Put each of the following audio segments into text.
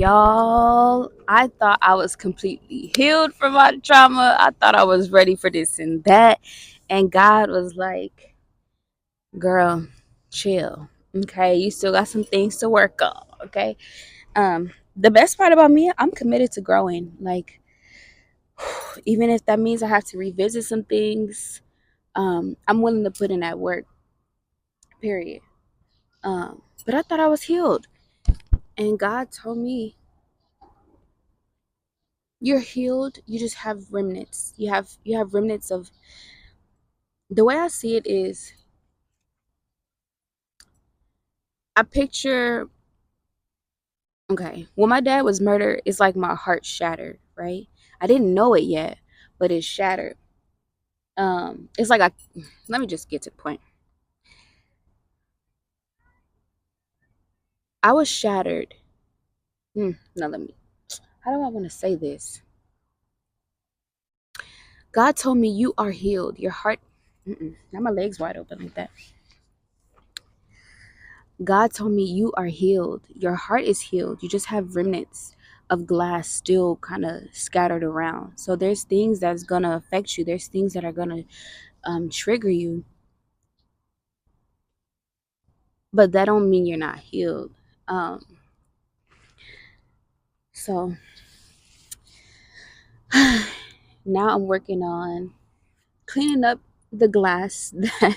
Y'all, I thought I was completely healed from my trauma. I thought I was ready for this and that. And God was like, girl, chill. Okay, you still got some things to work on. Okay. The best part about me, I'm committed to growing. Like, even if that means I have to revisit some things, I'm willing to put in that work, period. But I thought I was healed. And God told me, you're healed, you just have remnants. You have remnants of, the way I see it is, I picture, okay, when my dad was murdered, it's like my heart shattered, right? I didn't know it yet, but it shattered. It's like let me just get to the point. I was shattered. No, let me, how do I want to say this? God told me you are healed. Your heart, now my legs wide open like that. God told me you are healed. Your heart is healed. You just have remnants of glass still kind of scattered around. So there's things that's gonna affect you. There's things that are gonna trigger you, but that don't mean you're not healed. Um, so now I'm working on cleaning up the glass that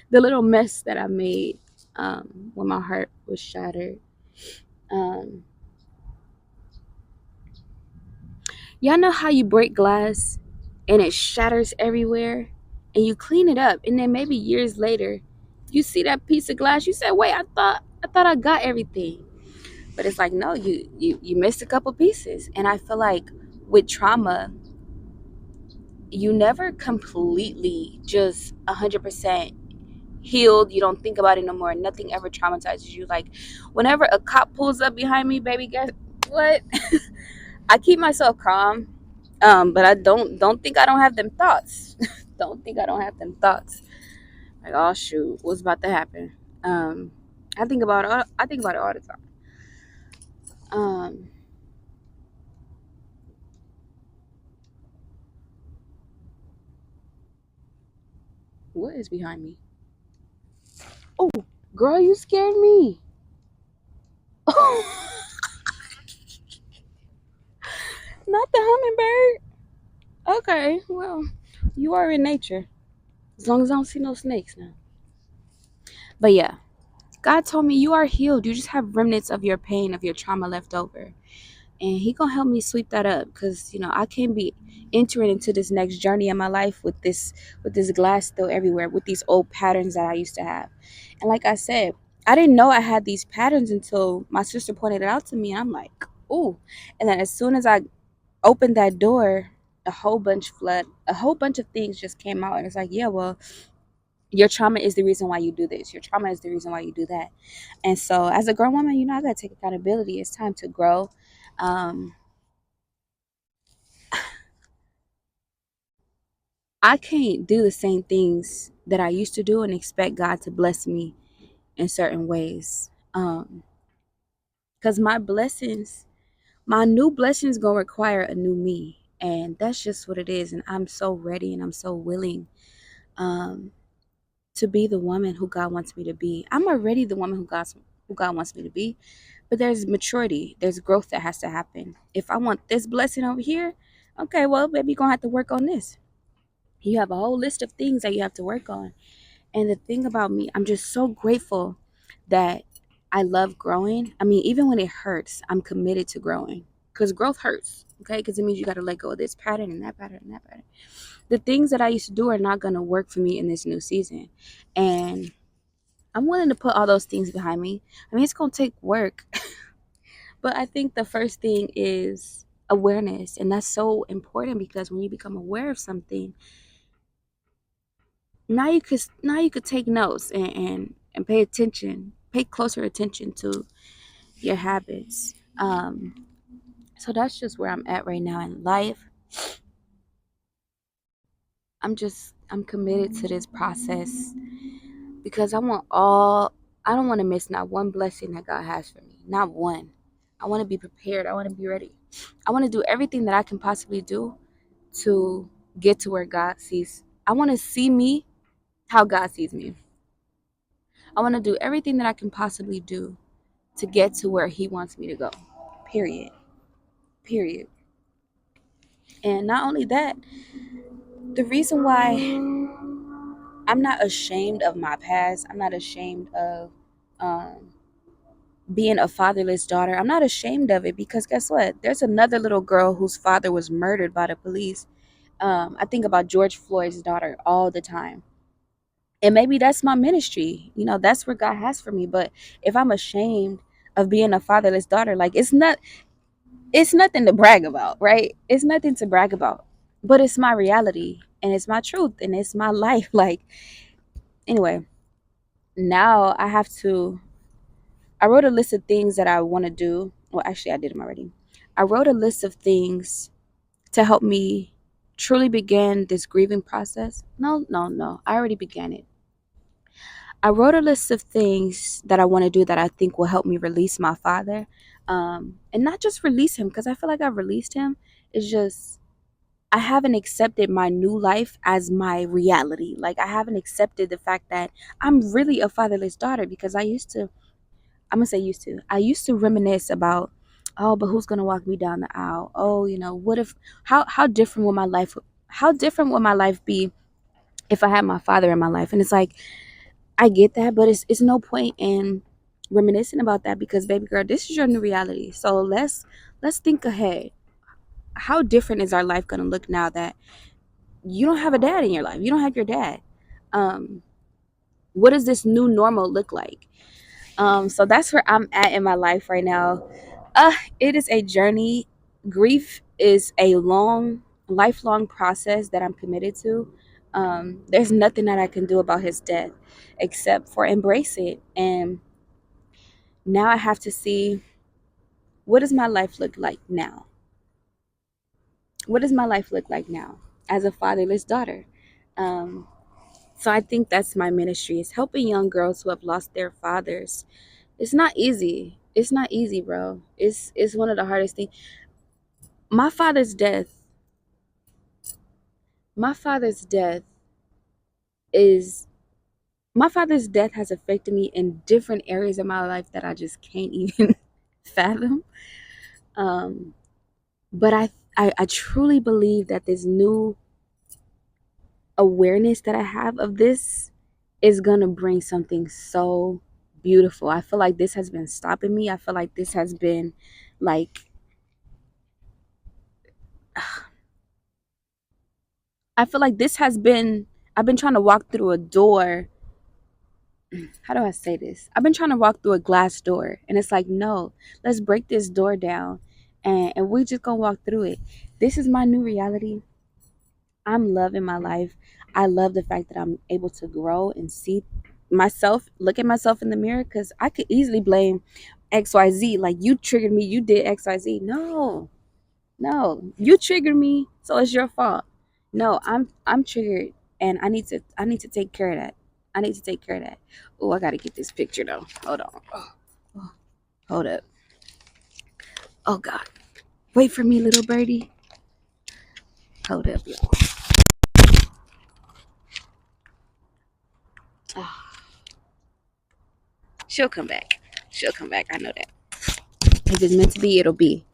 the little mess that I made when my heart was shattered. Um, Y'all know how you break glass and it shatters everywhere and you clean it up, and then maybe years later you see that piece of glass, you say, wait, I thought I got everything. But it's like, no, you missed a couple pieces. And I feel like with trauma, you never completely just 100% healed. You don't think about it no more. Nothing ever traumatizes you. Like, whenever a cop pulls up behind me, baby, guess what? I keep myself calm, but I don't think I don't have them thoughts. Don't think I don't have them thoughts. Like, oh shoot, what's about to happen? Um, I think about it. I think about it all the time. Um, what is behind me? Oh, girl, you scared me. Not the hummingbird. Okay, well, you are in nature. As long as I don't see no snakes now. But yeah, God told me you are healed. You just have remnants of your pain, of your trauma left over. And he gonna help me sweep that up, because I can't be entering into this next journey in my life with this glass still everywhere, with these old patterns that I used to have. And like I said, I didn't know I had these patterns until my sister pointed it out to me, and I'm like, ooh. And then as soon as I opened that door, a whole bunch of things just came out, and it's like, yeah, well, your trauma is the reason why you do this, your trauma is the reason why you do that. And so as a grown woman, I gotta take accountability. It's time to grow. um I can't do the same things that I used to do and expect God to bless me in certain ways. Because my new blessings gonna require a new me. And that's just what it is. And I'm so ready and I'm so willing um, to be the woman who God wants me to be. I'm already the woman who God wants me to be. But there's maturity, there's growth that has to happen. If I want this blessing over here, okay, well, baby, you're gonna have to work on this. You have a whole list of things that you have to work on. And the thing about me, I'm just so grateful that I love growing. I mean, even when it hurts, I'm committed to growing, because growth hurts, okay? Because it means you got to let go of this pattern and that pattern and that pattern. The things that I used to do are not going to work for me in this new season. And I'm willing to put all those things behind me. I mean, it's going to take work, but I think the first thing is awareness. And that's so important, because when you become aware of something, now you could take notes and pay attention, pay closer attention to your habits. So that's just where I'm at right now in life. I'm committed to this process, because I don't want to miss not one blessing that God has for me, not one. I want to be prepared. I want to be ready. I want to do everything that I can possibly do to get to where God sees. I want to see me how God sees me. I want to do everything that I can possibly do to get to where He wants me to go. Period. Period. And not only that, the reason why I'm not ashamed of my past, I'm not ashamed of um, being a fatherless daughter. I'm not ashamed of it because guess what? There's another little girl whose father was murdered by the police. I think about George Floyd's daughter all the time. And maybe that's my ministry. You know, that's what God has for me. But if I'm ashamed of being a fatherless daughter, like it's nothing to brag about, right? It's nothing to brag about. But it's my reality and it's my truth and it's my life. Like, anyway, now I wrote a list of things that I want to do. Well, actually, I did them already. I wrote a list of things to help me truly begin this grieving process. No, no, no. I already began it. I wrote a list of things that I want to do that I think will help me release my father. And not just release him, because I feel like I've released him. It's just, I haven't accepted my new life as my reality. Like, I haven't accepted the fact that I'm really a fatherless daughter because I'm gonna say I used to reminisce about, oh, but who's gonna walk me down the aisle? Oh, what if, how different would my life, how different would my life be if I had my father in my life? And it's like, I get that, but it's no point in reminiscing about that because baby girl, this is your new reality. So let's think ahead. How different is our life gonna look now that you don't have a dad in your life? You don't have your dad. Um, what does this new normal look like? So that's where I'm at in my life right now. It is a journey. Grief is a lifelong process that I'm committed to. There's nothing that I can do about his death except for embrace it. And now I have to see, what does my life look like now? What does my life look like now as a fatherless daughter? Um, so I think that's my ministry, is helping young girls who have lost their fathers. It's not easy. It's not easy, bro. It's one of the hardest things. My father's death, my father's death is my father's death has affected me in different areas of my life that I just can't even fathom. Um, but I truly believe that this new awareness that I have of this is gonna bring something so beautiful. I feel like this has been stopping me. I feel like this has been like I feel like this has been I've been trying to walk through a door. How do I say this? I've been trying to walk through a glass door and it's like, no, let's break this door down and we just gonna walk through it. This is my new reality. I'm loving my life. I love the fact that I'm able to grow and see myself, look at myself in the mirror, because I could easily blame XYZ. Like, you triggered me, you did XYZ. No, no, you triggered me, so it's your fault. No, I'm triggered and I need to take care of that. I need to take care of that. Oh, I gotta get this picture though. Hold on. Oh, hold up. Oh God. Wait for me, little birdie. Hold up, y'all. Oh, she'll come back. She'll come back. I know that. If it's meant to be, it'll be.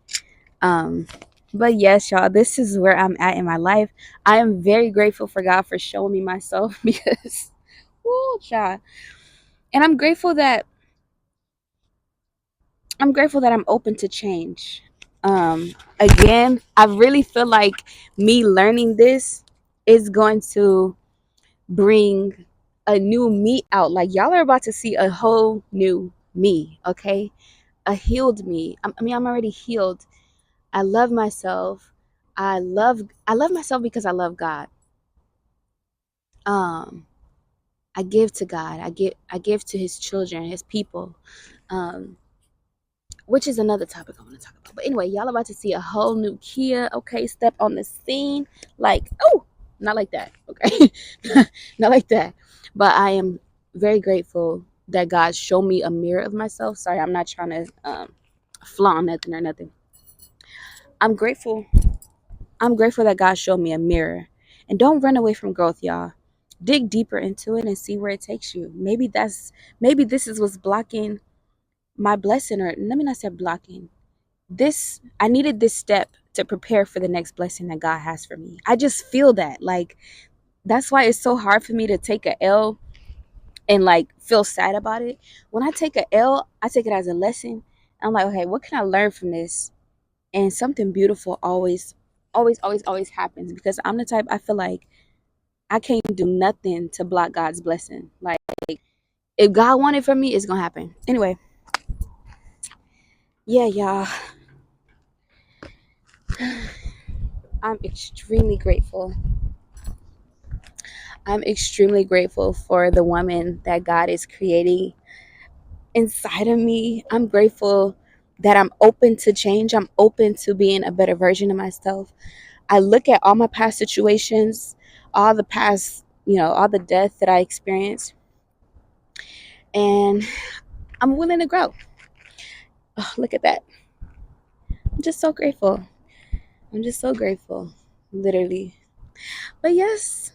Um, but yes, y'all, this is where I'm at in my life. I am very grateful for God for showing me myself because, woo, child. And I'm grateful that I'm open to change. Again, I really feel like me learning this is going to bring a new me out. Like, y'all are about to see a whole new me, okay? A healed me. I'm already healed. I love myself. I love myself because I love God. Um, I give to God. I give to His children, His people. Um, which is another topic I want to talk about. But anyway, y'all about to see a whole new Kia, okay, step on the scene. Like, oh, not like that, okay? Not like that. But I am very grateful that God showed me a mirror of myself. Sorry, I'm not trying to flaw nothing or nothing. I'm grateful. I'm grateful that God showed me a mirror. And don't run away from growth, y'all. Dig deeper into it and see where it takes you. Maybe this is what's blocking my blessing, or let me not say blocking. This I needed this step to prepare for the next blessing that God has for me. I just feel that. Like that's why it's so hard for me to take a L and like feel sad about it. When I take a L, I take it as a lesson. I'm like, okay, what can I learn from this? And something beautiful always happens, because I'm the type, I feel like I can't do nothing to block God's blessing. Like if God wanted for me, it's gonna happen. Anyway, yeah, y'all. I'm extremely grateful. I'm extremely grateful for the woman that God is creating inside of me. I'm grateful that I'm open to change. I'm open to being a better version of myself. I look at all my past situations, all the past, all the death that I experienced, and I'm willing to grow. Oh, look at that. I'm just so grateful. I'm just so grateful, literally. But yes,